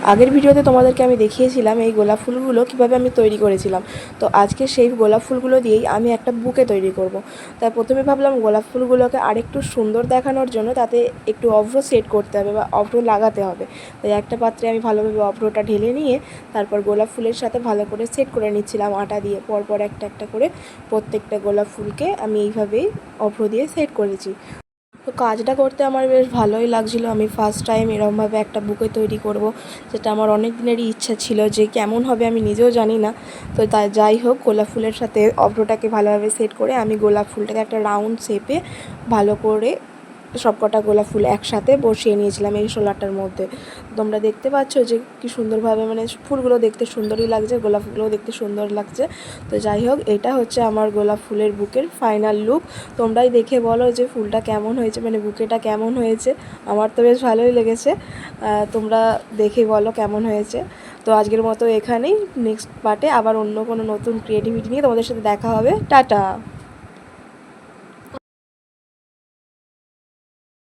আগের ভিডিওতে তোমাদেরকে আমি দেখিয়েছিলাম এই গোলাপ ফুলগুলো কীভাবে আমি তৈরি করেছিলাম। তো আজকে সেই গোলাপ ফুলগুলো দিয়েই আমি একটা বুকে তৈরি করব। তাই প্রথমে ভাবলাম গোলাপ ফুলগুলোকে আরেকটু সুন্দর দেখানোর জন্য তাতে একটু অভ্র সেট করতে হবে বা অভ্র লাগাতে হবে। তাই একটা পাত্রে আমি ভালোভাবে অভ্রটা ঢেলে নিয়ে তারপর গোলাপ ফুলের সাথে ভালো করে সেট করে নিচ্ছিলাম আটা দিয়ে। পরপর একটা একটা করে প্রত্যেকটা গোলাপ ফুলকে আমি এইভাবেই অভ্র দিয়ে সেট করেছি। তো কাজটা করতে আমার বেশ ভালোই লাগছিলো। আমি ফার্স্ট টাইম এরকমভাবে একটা বুকে তৈরি করব, যেটা আমার অনেক দিনেরই ইচ্ছা ছিল যে কেমন হবে আমি নিজেও জানি না। তো তাই যাই হোক, গোলাপ ফুলের সাথে অভ্রটাকে ভালোভাবে সেট করে আমি গোলাপ ফুলটাকে একটা রাউন্ড শেপে ভালো করে সবকটা গোলাপ ফুল একসাথে বসিয়ে নিয়েছিলাম এই শোলাটার মধ্যে। তোমরা দেখতে পাচ্ছ যে কী সুন্দরভাবে মানে ফুলগুলো দেখতে সুন্দরই লাগছে, গোলাপ ফুলগুলো দেখতে সুন্দর লাগছে। তো যাই হোক, এটা হচ্ছে আমার গোলাপ ফুলের বুকের ফাইনাল লুক। তোমরাই দেখে বলো যে ফুলটা কেমন হয়েছে, মানে বুকেটা কেমন হয়েছে। আমার তো বেশ ভালোই লেগেছে, তোমরা দেখে বলো কেমন হয়েছে। তো আজকের মতো এখানেই, নেক্সট পার্টে আবার অন্য কোনো নতুন ক্রিয়েটিভিটি নিয়ে তোমাদের সাথে দেখা হবে। টাটা।